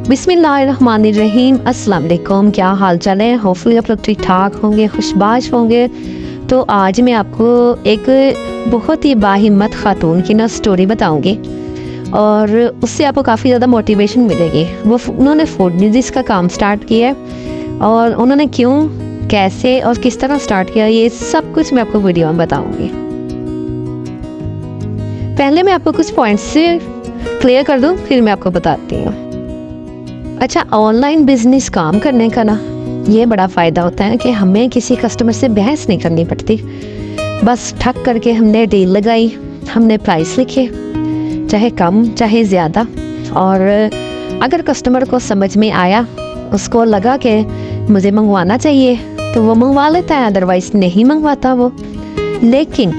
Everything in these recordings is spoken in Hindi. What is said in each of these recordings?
बिस्मिल्लाहिर्रहमानिर्रहीम, अस्सलाम वालेकुम। क्या हाल चाल है? होपफुली आप लोग ठीक ठाक होंगे, खुशबाश होंगे। तो आज मैं आपको एक बहुत ही बाहिम्मत ख़ातून की ना स्टोरी बताऊंगी और उससे आपको काफ़ी ज़्यादा मोटिवेशन मिलेगी। उन्होंने फूड बिजनेस का काम स्टार्ट किया है और उन्होंने क्यों, कैसे और किस तरह स्टार्ट किया, ये सब कुछ मैं आपको वीडियो में बताऊंगी। पहले मैं आपको कुछ पॉइंट्स से क्लियर कर दूं, फिर मैं आपको बताती हूँ। अच्छा, ऑनलाइन बिजनेस काम करने का ना ये बड़ा फ़ायदा होता है कि हमें किसी कस्टमर से बहस नहीं करनी पड़ती। बस ठक करके हमने डील लगाई, हमने प्राइस लिखे, चाहे कम चाहे ज़्यादा, और अगर कस्टमर को समझ में आया, उसको लगा कि मुझे मंगवाना चाहिए, तो वो मंगवा लेता है, अदरवाइज़ नहीं मंगवाता वो। लेकिन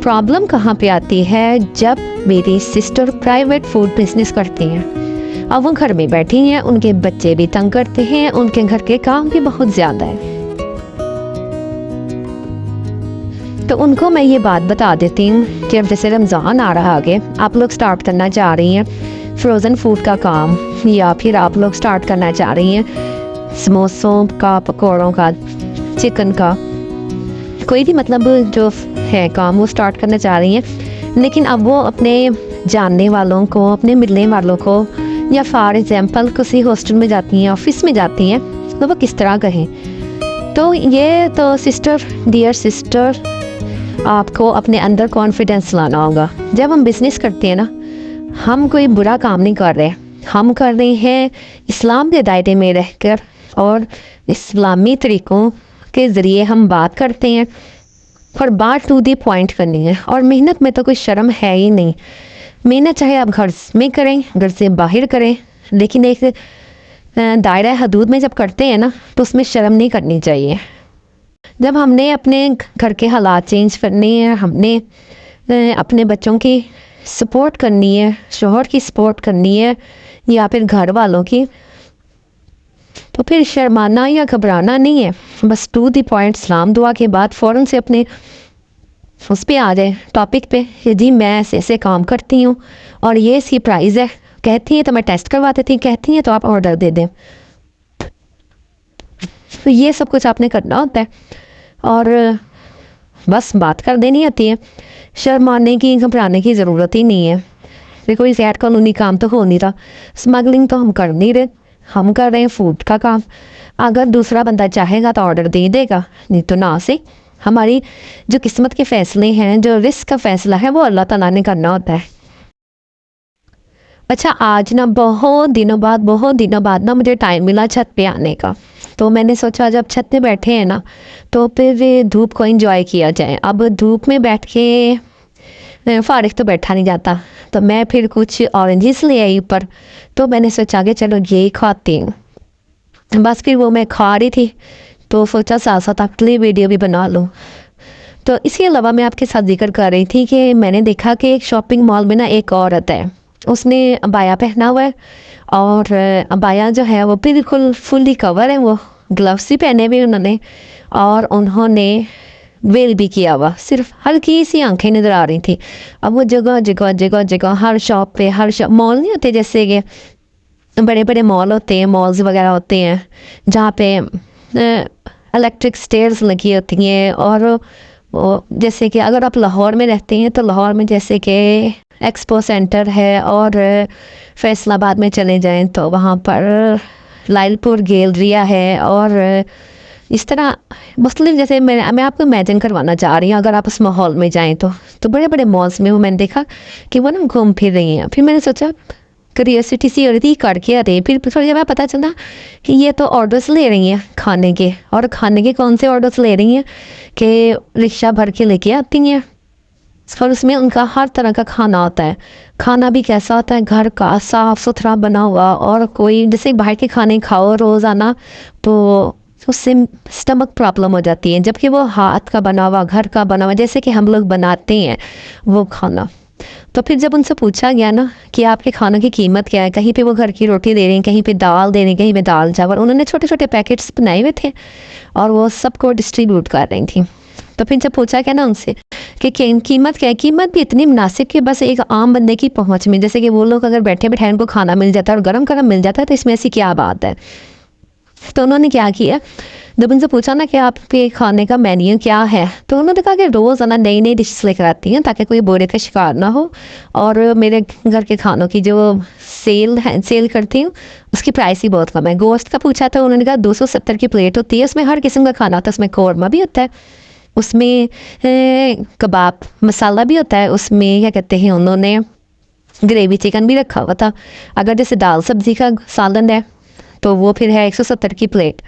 प्रॉब्लम कहाँ पे आती है? जब मेरी सिस्टर प्राइवेट फूड बिजनेस करती हैं। अब वो घर में बैठी हैं, उनके बच्चे भी तंग करते हैं, उनके घर के काम भी बहुत ज़्यादा है। तो उनको मैं ये बात बता देती हूँ कि अब जैसे रमज़ान आ रहा आगे, आप लोग स्टार्ट करना चाह रही हैं फ्रोज़न फूड का काम, या फिर आप लोग स्टार्ट करना चाह रही हैं समोसों का, पकौड़ों का, चिकन का, कोई भी मतलब जो है काम वो स्टार्ट करना चाह रही हैं। लेकिन अब वो अपने जानने वालों को, अपने मिलने वालों को, या फॉर एग्जाम्पल किसी हॉस्टल में जाती हैं, ऑफिस में जाती हैं, तो वो किस तरह कहें? तो ये तो सिस्टर, डियर सिस्टर, आपको अपने अंदर कॉन्फिडेंस लाना होगा। जब हम बिज़नेस करते हैं ना, हम कोई बुरा काम नहीं कर रहे, हम कर रहे हैं इस्लाम के दायरे में रहकर, और इस्लामी तरीक़ों के ज़रिए हम बात करते हैं, और बात टू दी पॉइंट करनी है। और मेहनत में तो कोई शर्म है ही नहीं। मेहनत चाहे आप घर में करें, घर से बाहर करें, लेकिन एक दायरा हदूद में जब करते हैं ना, तो उसमें शर्म नहीं करनी चाहिए। जब हमने अपने घर के हालात चेंज करने हैं, हमने अपने बच्चों की सपोर्ट करनी है, शोहर की सपोर्ट करनी है, या फिर घर वालों की, तो फिर शर्माना या घबराना नहीं है। बस टू दी पॉइंट, सलाम दुआ के बाद फ़ौरन से अपने उस पर आ जाए, टॉपिक पे, कि जी मैं ऐसे ऐसे काम करती हूँ और ये इसकी प्राइस है। कहती हैं तो मैं टेस्ट करवा देती हूँ, कहती हैं तो आप ऑर्डर दे दें। तो ये सब कुछ आपने करना होता है और बस बात कर देनी होती है। शर्माने की, घबराने की ज़रूरत ही नहीं है। देखो, इस गैर कानूनी काम तो हो नहीं रहा, स्मगलिंग तो हम कर नहीं रहे, हम कर रहे हैं फूड का काम। अगर दूसरा बंदा चाहेगा तो ऑर्डर दे देगा, नहीं तो ना से। हमारी जो किस्मत के फ़ैसले हैं, जो रिस्क का फ़ैसला है, वो अल्लाह ताला ने करना होता है। अच्छा, आज ना बहुत दिनों बाद ना मुझे टाइम मिला छत पे आने का। तो मैंने सोचा जब छत पे बैठे हैं ना, तो फिर धूप को एंजॉय किया जाए। अब धूप में बैठ के फारिग तो बैठा नहीं जाता, तो मैं फिर कुछ ऑरेंजेस ले आई ऊपर। तो मैंने सोचा कि चलो ये खाती हूँ। बस फिर वो मैं खा रही थी, तो सोचा साथ साथ आपके लिए वीडियो भी बना लूँ। तो इसके अलावा मैं आपके साथ जिक्र कर रही थी कि मैंने देखा कि एक शॉपिंग मॉल में ना एक औरत है, उसने अबाया पहना हुआ है, और अबाया जो है वो बिल्कुल फुली कवर है, वो ग्लव्स भी पहने हुए उन्होंने, और उन्होंने वेल भी किया हुआ, सिर्फ हल्की सी आंखें नज़र आ रही थी। अब वो जगह जगह जगह जगह हर शॉप पे, हर शॉप, मॉल नहीं होते जैसे कि बड़े बड़े मॉल होते हैं, मॉल्स वगैरह होते हैं जहाँ पे इलेक्ट्रिक स्टेयर्स लगी होती हैं। और वो जैसे कि अगर आप लाहौर में रहते हैं, तो लाहौर में जैसे कि एक्सपो सेंटर है, और फैसलाबाद में चले जाएं तो वहाँ पर लाइलपुर गैलरिया है, और इस तरह मुख्तलिफ, जैसे मैं आपको इमेजिन करवाना चाह रही हूँ, अगर आप उस माहौल में जाएं तो बड़े बड़े मॉल्स में वो मैंने देखा कि वो ना घूम फिर रही हैं। फिर मैंने सोचा, क्यूरियोसिटी सी हो रही थी, करके आ रही। फिर थोड़ी देर बाद पता चला कि ये तो ऑर्डर्स ले रही हैं खाने के। और खाने के कौन से ऑर्डर्स ले रही हैं कि रिक्शा भर के लेके आती हैं, और उसमें उनका हर तरह का खाना होता है। खाना भी कैसा होता है? घर का, साफ़ सुथरा बना हुआ। और कोई जैसे बाहर के खाने खाओ रोज़ाना, तो उससे स्टमक प्रॉब्लम हो जाती है, जबकि वो हाथ का बना हुआ, घर का बना हुआ, जैसे कि हम लोग बनाते हैं वो खाना। तो फिर जब उनसे पूछा गया ना कि आपके खाने की कीमत क्या है, कहीं पे वो घर की रोटी दे रही हैं, कहीं पे दाल दे रही हैं, कहीं पे दाल चावल, उन्होंने छोटे छोटे पैकेट्स बनाए हुए थे और वो सबको डिस्ट्रीब्यूट कर रही थी। तो फिर जब पूछा क्या ना उनसे कि कीमत क्या है, कीमत भी इतनी मुनासिब कि बस एक आम बंदे की पहुंच में, जैसे कि वो लोग अगर बैठे बैठे उनको खाना मिल जाता है और गरम गरम मिल जाता है तो इसमें ऐसी क्या बात है। तो उन्होंने क्या किया, जब उनसे पूछा ना कि आपके खाने का मेन्यू क्या है, तो उन्होंने कहा कि रोज़ ना नई नई डिशेस लेकर आती हैं ताकि कोई बोरे का शिकार ना हो, और मेरे घर के खानों की जो सेल करती हूँ उसकी प्राइस ही बहुत कम है। गोश्त का पूछा तो उन्होंने कहा 270 की प्लेट होती है, उसमें हर किस्म का खाना होता है, उसमें कौरमा भी होता है, उसमें कबाब मसाला भी होता है, उसमें क्या कहते हैं उन्होंने ग्रेवी चिकन भी रखा हुआ था। अगर जैसे दाल सब्जी का सालन है तो वो फिर है 170 की प्लेट,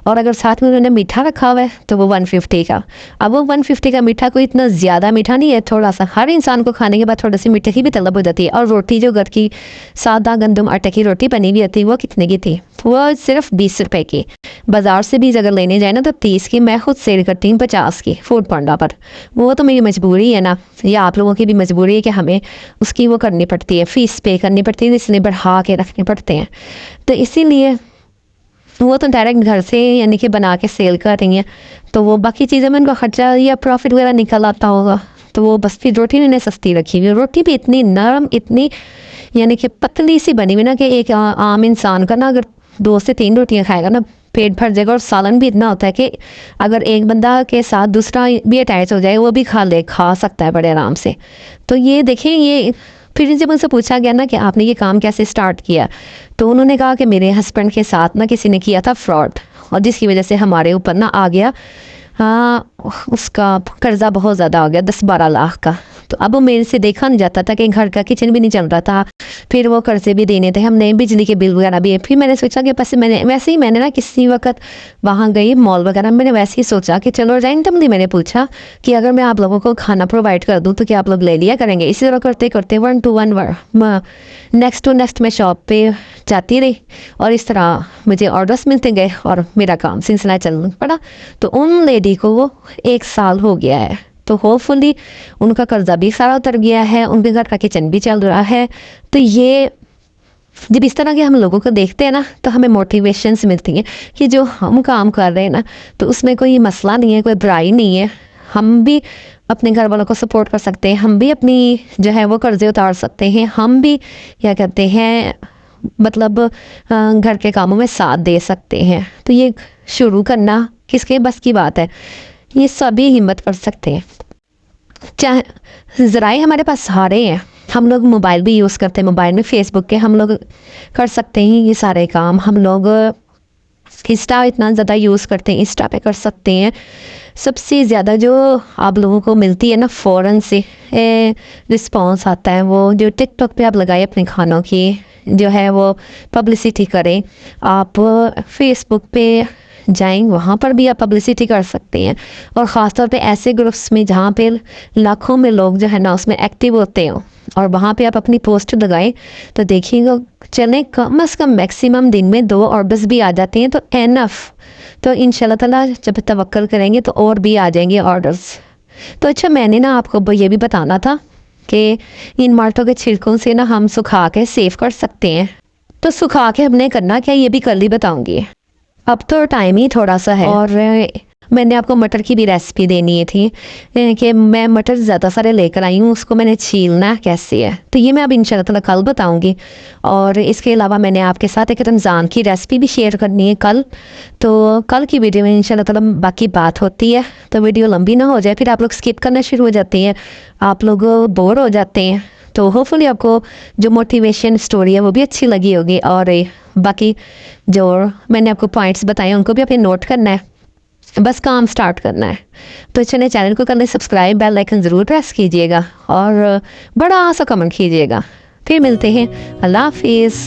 और अगर साथ में उन्होंने मीठा रखा हुआ है तो वो 150 का। अब वो 150 का मीठा कोई इतना ज़्यादा मीठा नहीं है, थोड़ा सा, हर इंसान को खाने के बाद थोड़ी सी मीठे की भी तलब हो जाती है। और रोटी जो घर की सादा गंदम आटे की रोटी बनी हुई होती है वो कितने की थी, वो सिर्फ 20 रुपए की। बाज़ार से भी अगर लेने जाए ना तो 30 की, मैं खुद सेल करती हूँ 50 की फूड पांडा पर। वो तो मेरी मजबूरी है ना, या आप लोगों की भी मजबूरी है कि हमें उसकी वो करनी पड़ती है, फ़ीस पे करनी पड़ती है, इसलिए बढ़ा के रखने पड़ते हैं। तो इसीलिए वो तो डायरेक्ट घर से यानी कि बना के सेल कर रही हैं, तो वो बाकी चीज़ें में उनका खर्चा या प्रॉफिट वगैरह निकल आता होगा, तो वो बस फिर रोटी इन्हें सस्ती रखी हुई। रोटी भी इतनी नरम, इतनी यानी कि पतली सी बनी हुई ना कि एक आम इंसान का ना अगर 2 से 3 रोटियां खाएगा ना पेट भर जाएगा। और सालन भी इतना होता है कि अगर एक बंदा के साथ दूसरा भी अटैच हो जाए वो भी खा सकता है बड़े आराम से। तो ये देखें, ये फिर जब उनसे पूछा गया ना कि आपने ये काम कैसे स्टार्ट किया, तो उन्होंने कहा कि मेरे हस्बैंड के साथ ना किसी ने किया था फ्रॉड, और जिसकी वजह से हमारे ऊपर ना आ गया उसका कर्जा बहुत ज़्यादा हो गया 10-12 लाख का। तो अब मेरे से देखा नहीं जाता था कि घर का किचन भी नहीं चल रहा था, फिर वो कर्जे भी देने थे हमने, बिजली के बिल वगैरह भी। फिर मैंने सोचा कि बस मैंने ना किसी वक्त वहाँ गई मॉल वगैरह, मैंने वैसे ही सोचा कि चलो रैंडमली मैंने पूछा कि अगर मैं आप लोगों को खाना प्रोवाइड कर दूँ तो क्या आप लोग ले लिया करेंगे। इसी तरह करते करते 1 to 1 नेक्स्ट टू नेक्स्ट मैं शॉप पे जाती रही, और इस तरह मुझे ऑर्डर्स मिलते गए और मेरा काम सिलसिला चलना पड़ा। तो उन लेडी को वो 1 साल हो गया है, तो होपफुली उनका कर्जा भी सारा उतर गया है, उनके घर का किचन भी चल रहा है। तो ये जब इस तरह के हम लोगों को देखते हैं ना तो हमें मोटिवेशंस मिलती हैं कि जो हम काम कर रहे हैं ना तो उसमें कोई मसला नहीं है, कोई बुराई नहीं है, हम भी अपने घर वालों को सपोर्ट कर सकते हैं, हम भी अपनी जो है वो कर्जे उतार सकते हैं, हम भी क्या कहते हैं मतलब घर के कामों में साथ दे सकते हैं। तो ये शुरू करना किसके बस की बात है, ये सभी हिम्मत कर सकते हैं। चाहे ज़राए हमारे पास सारे हैं, हम लोग मोबाइल भी यूज़ करते हैं, मोबाइल में फेसबुक के हम लोग कर सकते हैं ये सारे काम। हम लोग इंस्टा इतना ज़्यादा यूज़ करते हैं, इंस्टा पे कर सकते हैं। सबसे ज़्यादा जो आप लोगों को मिलती है ना फ़ौरन से रिस्पॉन्स आता है, वो जो टिकटॉक पे आप लगाए अपने खानों की जो है वो पब्लिसिटी करें। आप फेसबुक पे जाएं, वहाँ पर भी आप पब्लिसिटी कर सकते हैं, और ख़ासतौर पे ऐसे ग्रुप्स में जहाँ पे लाखों में लोग जो है ना उसमें एक्टिव होते हो, और वहाँ पे आप अपनी पोस्ट लगाएं तो देखिएगा चलें कम से कम मैक्सिमम दिन में 2 ऑर्डर्स भी आ जाते हैं तो एनफ। तो इंशाल्लाह ताला जब तवक्कल करेंगे तो और भी आ जाएंगे ऑर्डर्स। तो अच्छा, मैंने ना आपको ये भी बताना था कि इन टमाटो के छिलकों से ना हम सुखा के सेव कर सकते हैं। तो सुखा के हमने करना क्या ये भी कल ही बताऊंगी, अब तो टाइम ही थोड़ा सा है। और मैंने आपको मटर की भी रेसिपी देनी थी कि मैं मटर ज़्यादा सारे लेकर आई हूँ, उसको मैंने छीलना कैसे है, तो ये मैं अब इंशाल्लाह ताला कल बताऊंगी। और इसके अलावा मैंने आपके साथ एक रमज़ान की रेसिपी भी शेयर करनी है कल, तो कल की वीडियो में इंशाल्लाह ताला बाकी बात होती है। तो वीडियो लंबी ना हो जाए, फिर आप लोग स्किप करना शुरू हो जाते हैं, आप लोग बोर हो जाते हैं। तो होपफुली आपको जो मोटिवेशन स्टोरी है वो भी अच्छी लगी होगी, और बाकी जो मैंने आपको पॉइंट्स बताए उनको भी अपने नोट करना है, बस काम स्टार्ट करना है। तो चलिए चैनल को करना सब्सक्राइब, बेल आइकन ज़रूर प्रेस कीजिएगा और बड़ा सा कमेंट कीजिएगा। फिर मिलते हैं, अल्लाह हाफिज़।